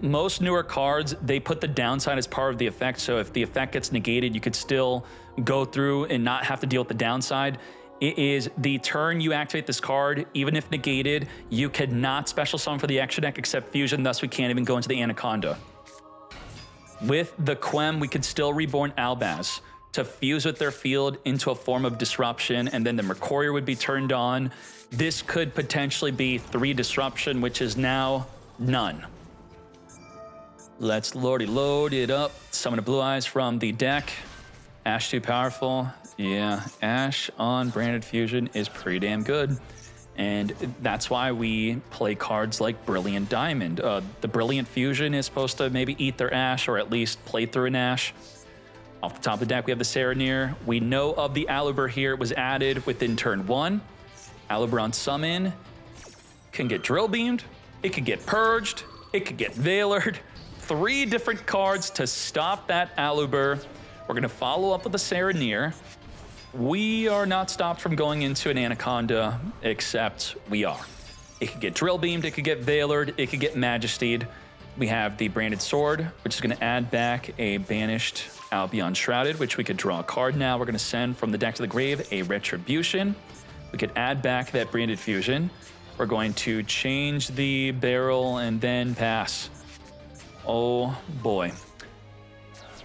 Most newer cards, they put the downside as part of the effect, so if the effect gets negated, you could still go through and not have to deal with the downside. It is the turn you activate this card, even if negated, you cannot special summon for the extra deck except Fusion, thus we can't even go into the Anaconda. With the Quem, we could still Reborn Albaz to fuse with their field into a form of disruption, and then the Mercurier would be turned on. This could potentially be 3 disruption, which is now none. Let's load it up. Summon a Blue Eyes from the deck. Ash too powerful. Yeah, Ash on Branded Fusion is pretty damn good. And that's why we play cards like Brilliant Diamond. The Brilliant Fusion is supposed to maybe eat their Ash or at least play through an Ash. Off the top of the deck, we have the Serenir. We know of the Aluber here. It was added within turn 1. Aluber on summon can get Drill Beamed. It could get Purged. It could get Veilered. 3 different cards to stop that Aluber. We're going to follow up with the Serenir. We are not stopped from going into an Anaconda, except we are. It could get Drill Beamed, it could get Veilered, it could get Majestied. We have the Branded Sword, which is going to add back a banished Albion Shrouded, which we could draw a card now. We're going to send from the deck to the grave a Retribution. We could add back that Branded Fusion. We're going to change the barrel and then pass. Oh boy.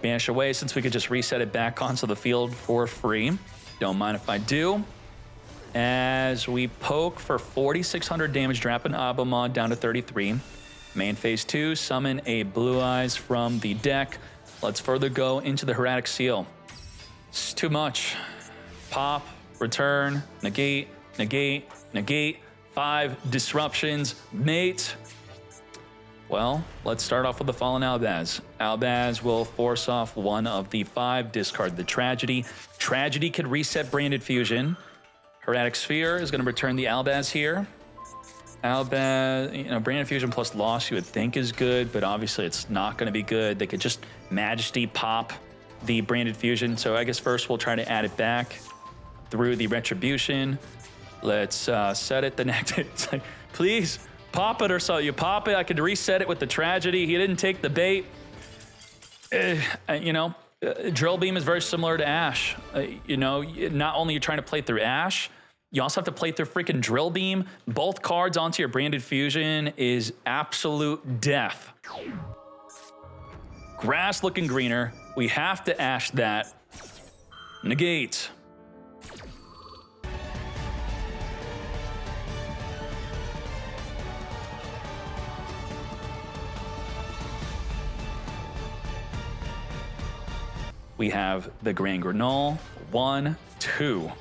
Banish away since we could just reset it back onto the field for free. Don't mind if I do. As we poke for 4,600 damage, dropping Abomod down to 33. Main phase 2, summon a Blue Eyes from the deck. Let's further go into the Hieratic Seal. It's too much. Pop, return, negate, negate, negate. 5 disruptions, mate. Well, let's start off with the Fallen Albaz. Albaz will force off 1 of the 5, discard the Tragedy. Tragedy could reset Branded Fusion. Hieratic Sphere is going to return the Albaz here. Albaz, Branded Fusion plus loss you would think is good, but obviously it's not going to be good. They could just Majesty pop the Branded Fusion. So I guess first we'll try to add it back through the Retribution. Let's set it the next. It's like, please. Pop it or so. You pop it, I could reset it with the Tragedy. He didn't take the bait. Drill Beam is very similar to Ash. Not only you're trying to play through Ash, you also have to play through freaking Drill Beam. Both cards onto your Branded Fusion is absolute death. Grass looking greener. We have to Ash that. Negate. We have the Grand Granule. 1, 2.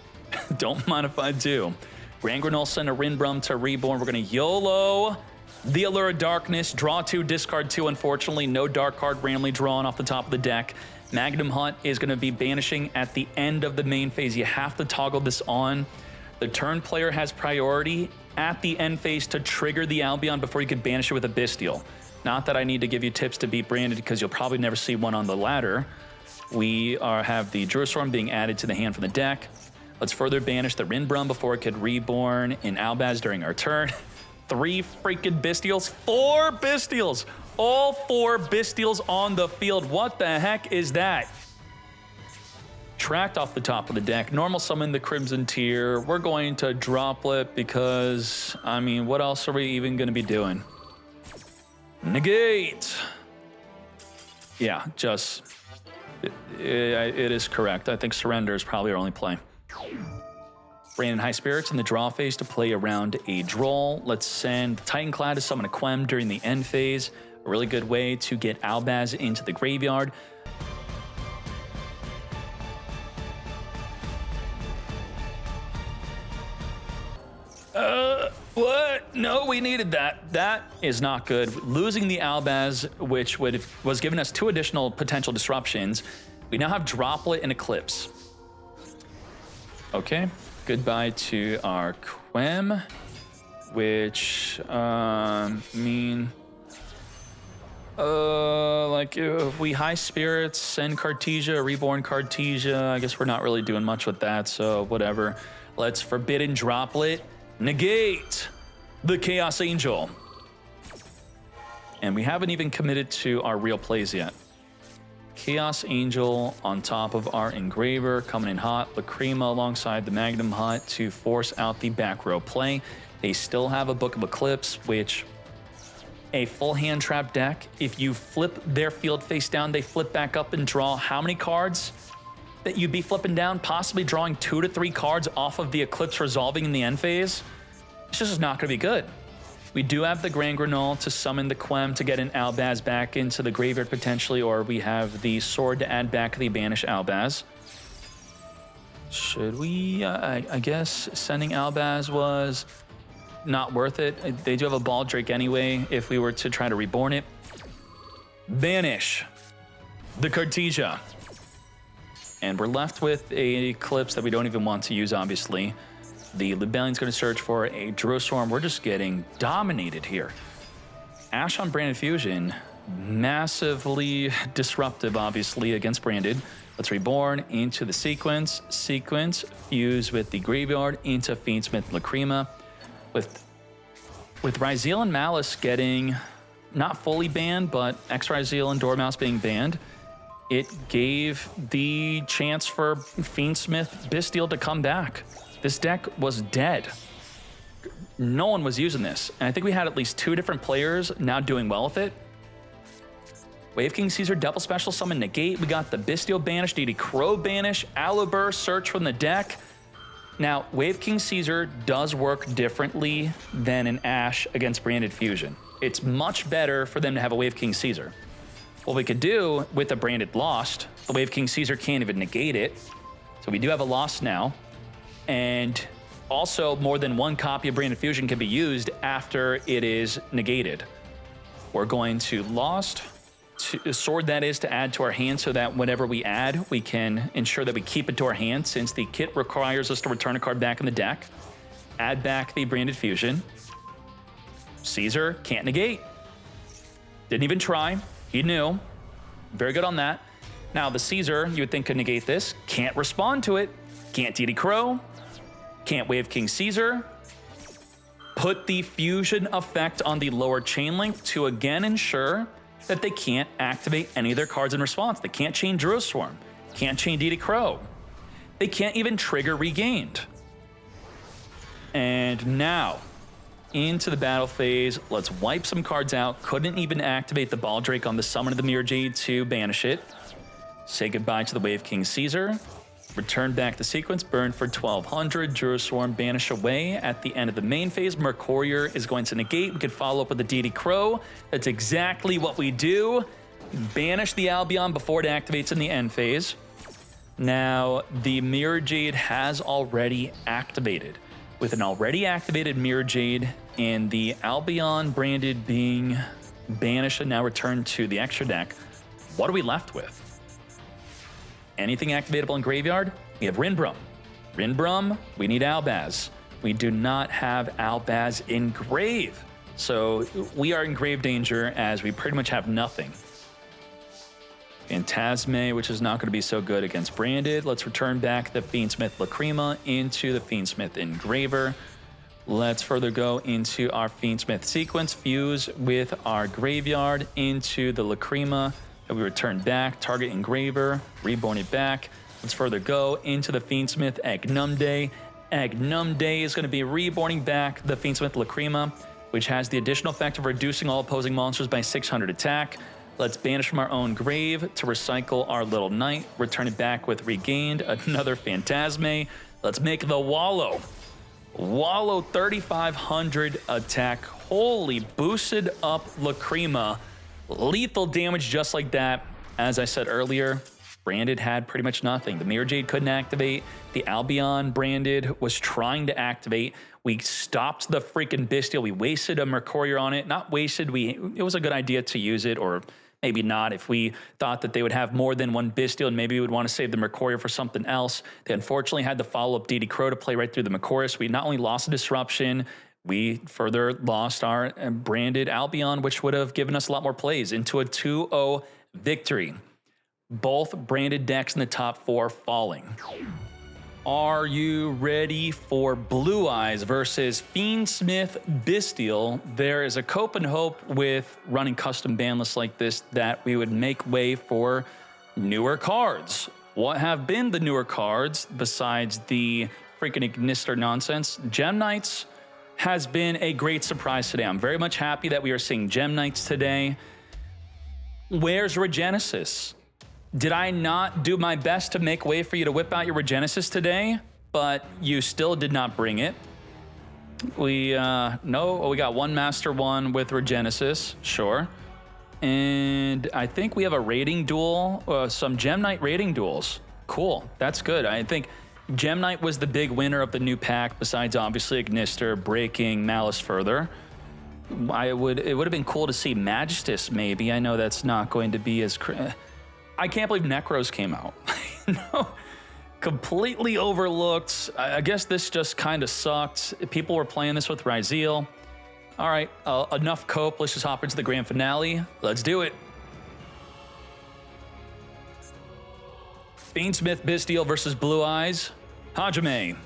Don't mind if I do. Grand Granule, send a Rinbrum to Reborn. We're going to YOLO the Allure of Darkness. Draw 2, discard 2. Unfortunately, no dark card randomly drawn off the top of the deck. Magnum Hunt is going to be banishing at the end of the main phase. You have to toggle this on. The turn player has priority at the end phase to trigger the Albion before you can banish it with a Bestial. Not that I need to give you tips to beat Branded, because you'll probably never see one on the ladder. We have the Jerusalem being added to the hand from the deck. Let's further banish the Rinbrum before it could reborn in Albaz during our turn. 3 freaking Bestials. 4 Bestials. All 4 Bestials on the field. What the heck is that? Tracked off the top of the deck. Normal summon the Crimson Tier. We're going to Droplet because, I mean, what else are we even going to be doing? Negate. Yeah, just, it is correct. I think Surrender is probably our only play. Brandon High Spirits in the draw phase to play around a Droll. Let's send Titanclad to summon a Quem during the end phase. A really good way to get Albaz into the graveyard. What? No, we needed that. That is not good. Losing the Albaz, which was giving us 2 additional potential disruptions. We now have Droplet and Eclipse. Okay, goodbye to our Quem, which, mean... like, if we High Spirits, send Cartesia, Reborn Cartesia, I guess we're not really doing much with that, so whatever. Let's Forbidden Droplet. Negate the Chaos Angel. And we haven't even committed to our real plays yet. Chaos Angel on top of our Engraver, coming in hot. Lacrima alongside the Magnum Hunt to force out the back row play. They still have a Book of Eclipse, which a full hand trap deck, if you flip their field face down, they flip back up and draw how many cards that you'd be flipping down, possibly drawing 2 to 3 cards off of the Eclipse resolving in the end phase. It's just not going to be good. We do have the Grand Granule to summon the Quem to get an Albaz back into the graveyard potentially, or we have the Sword to add back the banished Albaz. Should we? I guess sending Albaz was not worth it. They do have a Baldrake anyway if we were to try to reborn it. Banish the Cartesia. And we're left with a Eclipse that we don't even want to use, obviously. The Libellion's going to search for a Jerusalem. We're just getting dominated here. Ash on Branded Fusion, massively disruptive, obviously, against Branded. Let's Reborn into the Sequence. Sequence, fuse with the Graveyard into Fiendsmith Lacrima. With Ryzeal and Maliss getting not fully banned, but X-Ryzeal and Dormouse being banned, it gave the chance for Fiendsmith Bestial to come back. This deck was dead. No one was using this. And I think we had at least 2 different players now doing well with it. Wave King Caesar, double special summon, negate. We got the Bestial banish, Deity Crow banish, Alibur search from the deck. Now, Wave King Caesar does work differently than an Ash against Branded Fusion. It's much better for them to have a Wave King Caesar. What we could do with a Branded Lost, the Wave King Caesar can't even negate it. So we do have a Lost now. And also more than 1 copy of Branded Fusion can be used after it is negated. We're going to Lost, Sword that is, to add to our hand so that whenever we add, we can ensure that we keep it to our hand since the kit requires us to return a card back in the deck. Add back the Branded Fusion. Caesar can't negate. Didn't even try. He knew. Very good on that. Now, the Caesar, you would think could negate this. Can't respond to it. Can't Deity Crow. Can't Wave King Caesar. Put the fusion effect on the lower chain link to again ensure that they can't activate any of their cards in response. They can't chain Jerusalem. Can't chain Deity Crow. They can't even trigger Regained. And now, into the battle phase. Let's wipe some cards out. Couldn't even activate the Baldrake on the Summon of the Mirror Jade to banish it. Say goodbye to the Wave King Caesar. Return back the sequence, burn for 1200. Jerusalem banish away at the end of the main phase. Mercurier is going to negate. We could follow up with the Deity Crow. That's exactly what we do. Banish the Albion before it activates in the end phase. Now, the Mirror Jade has already activated. With an already activated Mirror Jade and the Albion branded being banished and now returned to the extra deck, what are we left with? Anything activatable in Graveyard? We have Rinbrum. Rinbrum, we need Albaz. We do not have Albaz in Grave. So we are in grave danger as we pretty much have nothing. Phantasme, which is not going to be so good against Branded. Let's return back the Fiendsmith Lacrima into the Fiendsmith Engraver. Let's further go into our Fiendsmith sequence, fuse with our Graveyard into the Lacrima that we return back, target Engraver, reborn it back. Let's further go into the Fiendsmith Agnumde. Agnumde is going to be reborning back the Fiendsmith Lacrima, which has the additional effect of reducing all opposing monsters by 600 attack. Let's banish from our own grave to recycle our little knight, return it back with regained, another Phantasme. Let's make the Wallow. Wallow 3,500 attack. Holy, boosted up Lacrima. Lethal damage just like that. As I said earlier, Branded had pretty much nothing. The Mirror Jade couldn't activate. The Albion Branded was trying to activate. We stopped the freaking Bestial. We wasted a Mercurial on it. Not wasted, it was a good idea to use it, or maybe not if we thought that they would have more than one Bestial and maybe we would want to save the Mercurial for something else. They unfortunately had the follow-up DD Crow to play right through the Mercurius. We not only lost a disruption, we further lost our Branded Albion, which would have given us a lot more plays into a 2-0 victory. Both Branded decks in the top 4 falling. Are you ready for Blue Eyes versus Fiendsmith Bestial? There is a cope and hope with running custom ban lists like this that we would make way for newer cards. What have been the newer cards besides the freaking Ignister nonsense? Gem Knights has been a great surprise today. I'm very much happy that we are seeing Gem Knights today. Where's Regenesis? Did I not do my best to make way for you to whip out your Regenesis today? But you still did not bring it. We got one Master 1 with Regenesis, sure. And I think we have a rating duel, some Gem Knight rating duels. Cool, that's good. I think Gem Knight was the big winner of the new pack, besides obviously Ignister breaking Maliss further. It would have been cool to see Magistus maybe. I know that's not going to be as... I can't believe Necros came out. No, completely overlooked. I guess this just kind of sucked. People were playing this with Ryzeal. All right, enough cope. Let's just hop into the grand finale. Let's do it. Fiendsmith Bestial versus Blue Eyes. Hajime.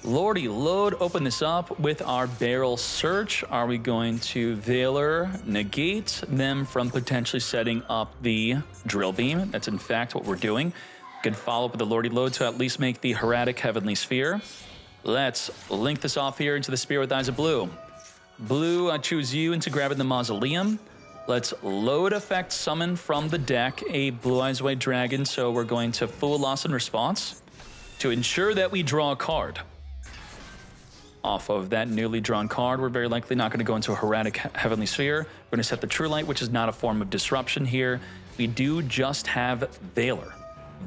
Lordy load, open this up with our barrel search. Are we going to Veiler negate them from potentially setting up the drill beam? That's in fact what we're doing. Could follow up with the Lordy load to at least make the Heretic Heavenly Sphere. Let's link this off here into the Spear with Eyes of Blue. Blue, I choose you into grabbing the Mausoleum. Let's load effect summon from the deck a Blue Eyes White Dragon. So we're going to Fool Loss in response to ensure that we draw a card. Off of that newly drawn card, we're very likely not going to go into a Heretic Heavenly Sphere. We're going to set the True Light, which is not a form of disruption here. We do just have Veiler.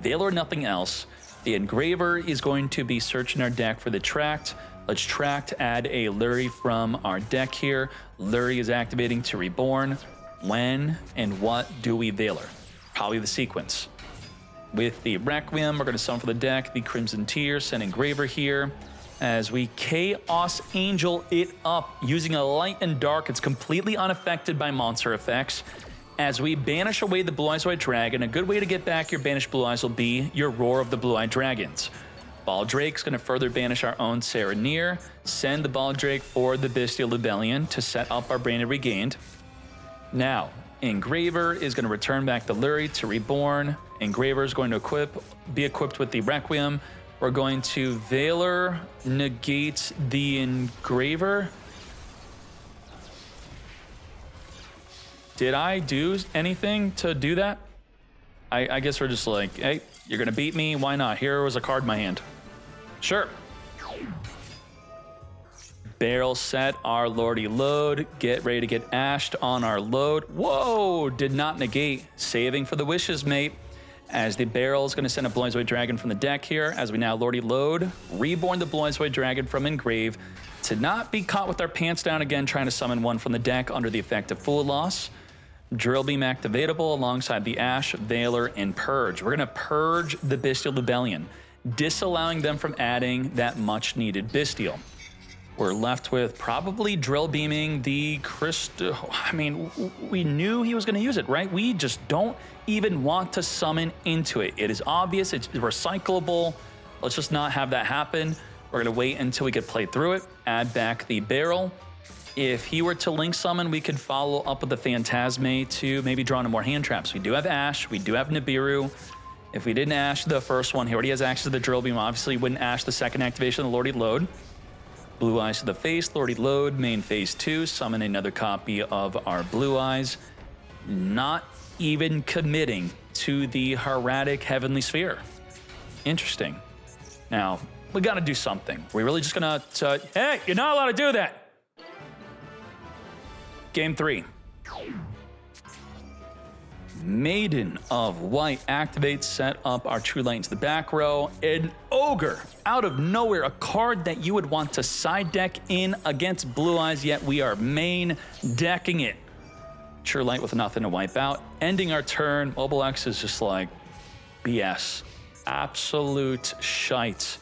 Veiler, nothing else. The Engraver is going to be searching our deck for the Tract. Let's Tract, add a Lurie from our deck here. Lurie is activating to Reborn. When and what do we Veiler? Probably the sequence. With the Requiem, we're going to summon for the deck the Crimson Tear, send Engraver here. As we Chaos Angel it up using a light and dark, it's completely unaffected by monster effects. As we banish away the Blue Eyes White Dragon, a good way to get back your banished Blue Eyes will be your Roar of the Blue-Eyed Dragons. Baldrake's going to further banish our own Serenir, send the Baldrake for the Bestial Libellion to set up our Branded Regained. Now, Engraver is going to return back the Lurie to Reborn. Engraver is going to be equipped with the Requiem. We're going to Veiler negate the Engraver. Did I do anything to do that? I guess we're just like, hey, you're going to beat me. Why not? Here was a card in my hand. Sure. Barrel set our Lordy load. Get ready to get ashed on our load. Whoa, did not negate. Saving for the wishes, mate. As the barrel is going to send a Bloinsway Dragon from the deck here, as we now Lordy load, reborn the Bloinsway Dragon from Engrave to not be caught with our pants down again, trying to summon one from the deck under the effect of Fool Loss. Drill Beam activatable alongside the Ash, Veiler, and Purge. We're going to purge the Bestial Rebellion, disallowing them from adding that much-needed Bestial. We're left with probably Drill Beaming the Crystal. I mean, we knew he was going to use it, right? We just don't even want to summon into it. It is obvious, it's recyclable. Let's just not have that happen. We're going to wait until we get played through it, add back the barrel. If he were to link summon, we could follow up with the Phantasme to maybe draw into more hand traps. We do have Ash, we do have Nibiru. If we didn't Ash the first one, he already has access to the Drill Beam. Obviously, wouldn't Ash the second activation of the Lordy Load. Blue Eyes to the face, Lordy Load, main phase 2, summon another copy of our Blue Eyes. Not even committing to the Hieratic Heavenly Sphere. Interesting. Now, we gotta do something. We're really just gonna, hey, you're not allowed to do that. Game 3. Maiden of White activates, set up our True Light into the back row. An Ogre, out of nowhere, a card that you would want to side deck in against Blue Eyes, yet we are main decking it. True Light with nothing to wipe out. Ending our turn, Mobile X is just like BS. Absolute shite.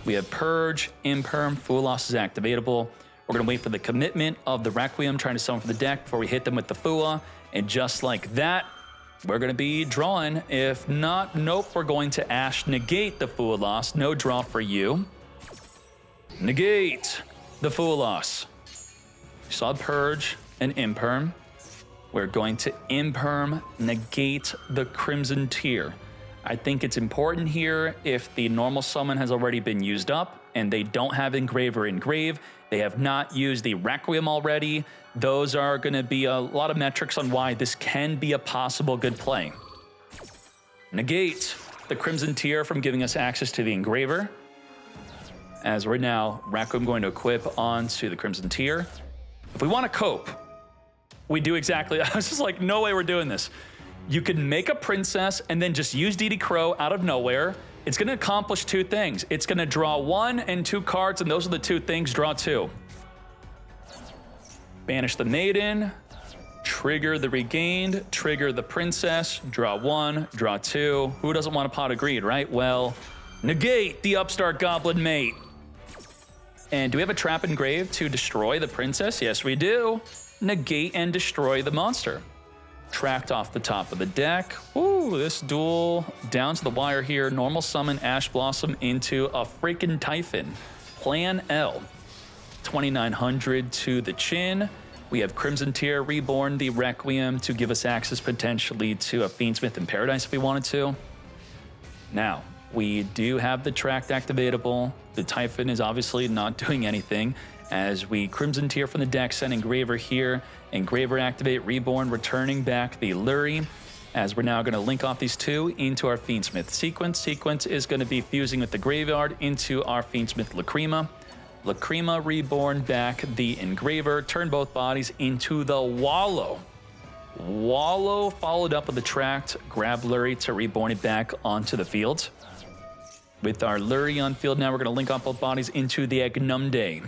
We have Purge, Imperm, Fool Loss is activatable. We're gonna wait for the commitment of the Requiem, trying to summon for the deck before we hit them with the Fua. And just like that, we're going to be drawing. If not, nope, we're going to Ash negate the Fool Loss. No draw for you. Negate the Fool Loss. We saw Purge and Imperm. We're going to Imperm negate the Crimson Tier. I think it's important here, if the normal summon has already been used up and they don't have Engrave or Engrave, they have not used the Requiem already, those are going to be a lot of metrics on why this can be a possible good play. Negate the Crimson Tier from giving us access to the Engraver. As we're now Requiem going to equip onto the Crimson Tier. If we want to cope, we do exactly, I was just like, no way we're doing this. You can make a princess and then just use DD Crow out of nowhere. It's going to accomplish two things. It's going to draw 1 and 2 cards, and those are the two things, draw 2. Banish the Maiden, trigger the Regained, trigger the Princess, draw 1, draw 2. Who doesn't want a Pot of Greed, right? Well, negate the Upstart Goblin Mate. And do we have a Trap Engrave to destroy the Princess? Yes, we do. Negate and destroy the monster. Tracked off the top of the deck. Ooh, this duel down to the wire here. Normal summon Ash Blossom into a freaking Typhon. Plan L. 2,900 to the chin. We have Crimson Tier reborn the Requiem to give us access potentially to a Fiendsmith in Paradise if we wanted to. Now, we do have the Tracked activatable. The Typhon is obviously not doing anything. As we Crimson Tier from the deck, send Engraver here. Engraver activate, reborn, returning back the Lurie. As we're now going to link off these two into our Fiendsmith sequence. Sequence is going to be fusing with the Graveyard into our Fiendsmith Lacrima. Lacrima reborn back the Engraver, turn both bodies into the Wallow. Wallow followed up with the Tracked, grab Lurie to reborn it back onto the field. With our Lurie on field now, we're going to link off both bodies into the Agnumde.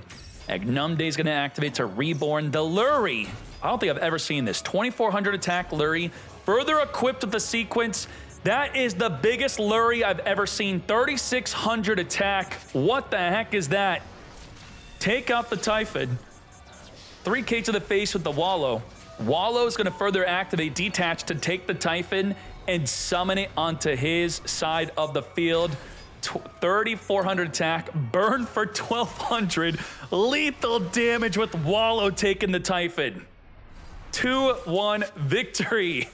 Agnumde is going to activate to reborn the Lurie. I don't think I've ever seen this. 2,400 attack Lurie, further equipped with the sequence. That is the biggest Lurie I've ever seen. 3,600 attack. What the heck is that? Take out the Typhon. 3K to the face with the Wallow. Wallow is going to further activate, detach to take the Typhon and summon it onto his side of the field. 3,400 attack, burn for 1,200. Lethal damage with Wallow taking the Typhon. 2-1 victory.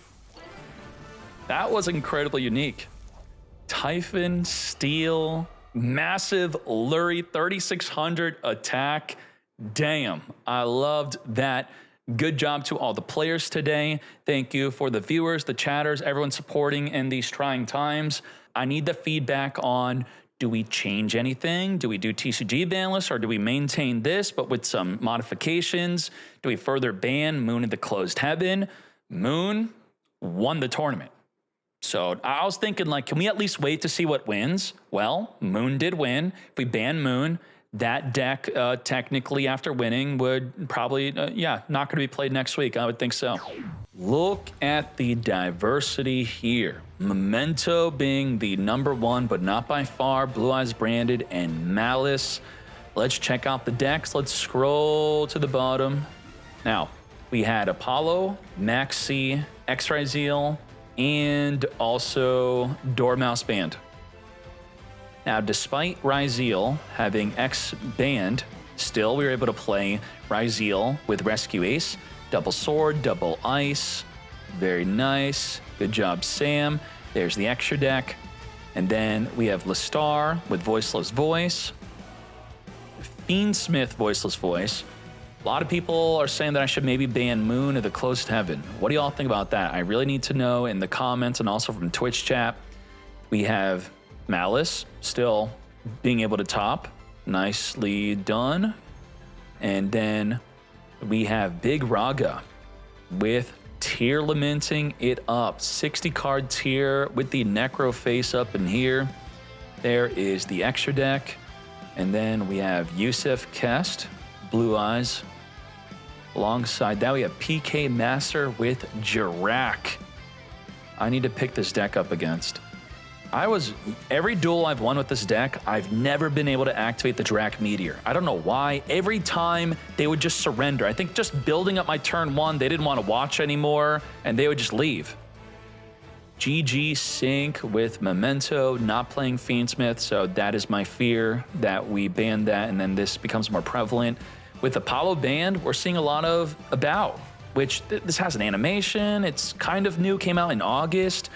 That was incredibly unique. Typhon, Steel, massive Lurie, 3,600 attack. Damn, I loved that. Good job to all the players today. Thank you for the viewers, the chatters, everyone supporting in these trying times. I need the feedback on, do we change anything? Do we do TCG banless, or do we maintain this but with some modifications? Do we further ban Moon in the Closed Heaven? Moon won the tournament. So I was thinking, like, can we at least wait to see what wins? Well, Moon did win. If we ban Moon, that deck technically after winning would probably, yeah, not going to be played next week. I would think so. Look at the diversity here. Memento being the #1, but not by far. Blue Eyes branded and Maliss. Let's check out the decks. Let's scroll to the bottom. Now, we had Apollo, Maxi, Ryzeal, and also Dormouse banned. Now, despite Ryzeal having X banned, still we were able to play Ryzeal with Rescue Ace, double sword, double ice. Very nice. Good job, Sam. There's the extra deck. And then we have Lestar with Voiceless Voice. Fiendsmith Voiceless Voice. A lot of people are saying that I should maybe ban Moon or the Closed Heaven. What do y'all think about that? I really need to know in the comments and also from Twitch chat. We have Maliss still being able to top. Nicely done. And then we have Big Raga with tier lamenting it up. 60 card tier with the Necro face up in here. There is the extra deck. And then we have Yusuf Kest, Blue Eyes. Alongside that, we have PK Master with Jirak. I need to pick this deck up against. Every duel I've won with this deck, I've never been able to activate the Jirak Meteor. I don't know why. Every time they would just surrender. I think just building up my turn 1, they didn't want to watch anymore, and they would just leave. GG Sync with Memento, not playing Fiendsmith, so that is my fear that we ban that and then this becomes more prevalent. With Apollo banned, we're seeing a lot of About, which this has an animation. It's kind of new, came out in August.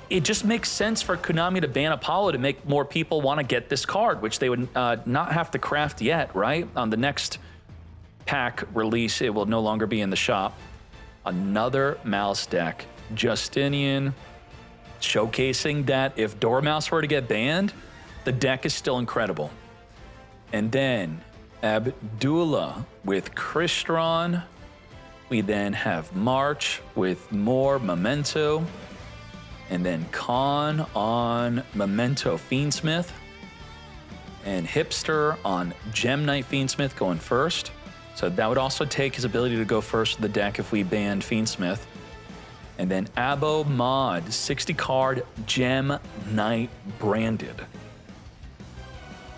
It just makes sense for Konami to ban Apollo to make more people want to get this card, which they would not have to craft yet, right? On the next pack release, it will no longer be in the shop. Another Maliss deck. Justinian, showcasing that if Dormouse were to get banned, the deck is still incredible. And then Abdullah with Crystron. We then have March with more Memento. And then Khan on Memento Fiendsmith. And Hipster on Gem Knight Fiendsmith going first. So that would also take his ability to go first with the deck if we banned Fiendsmith. And then Abo Mod, 60 card Gem Knight branded.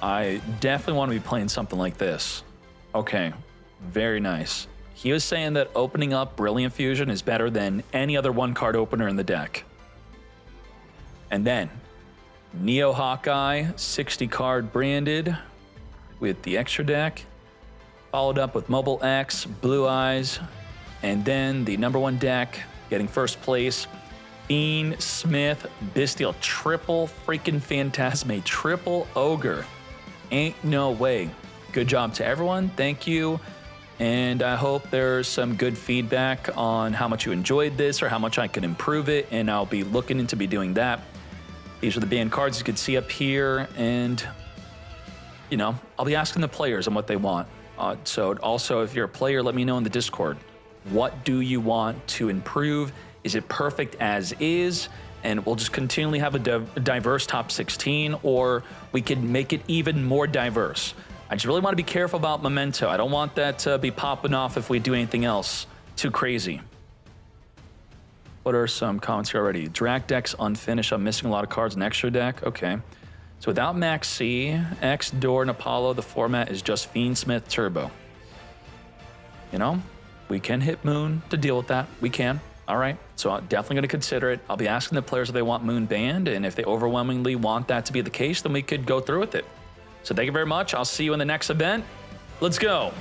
I definitely want to be playing something like this. Okay, very nice. He was saying that opening up Brilliant Fusion is better than any other 1-card opener in the deck. And then Neo Hawkeye, 60 card branded with the extra deck. Followed up with Mobile X, Blue Eyes, and then the #1 deck getting first place. Fiendsmith, Bestial, triple freaking Phantasme, triple Ogre. Ain't no way. Good job to everyone. Thank you. And I hope there's some good feedback on how much you enjoyed this or how much I can improve it. And I'll be looking into be doing that. These are the banned cards you can see up here. And, you know, I'll be asking the players on what they want. So also, if you're a player, let me know in the Discord. What do you want to improve? Is it perfect as is? And we'll just continually have a diverse top 16, or we could make it even more diverse. I just really want to be careful about Memento. I don't want that to be popping off if we do anything else too crazy. What are some comments here already? Drac deck's unfinished. I'm missing a lot of cards in extra deck. Okay. So without Max C, X, Door, and Apollo, the format is just Fiendsmith Turbo. You know, we can hit Moon to deal with that. We can. All right. So I'm definitely going to consider it. I'll be asking the players if they want Moon banned, and if they overwhelmingly want that to be the case, then we could go through with it. So thank you very much. I'll see you in the next event. Let's go.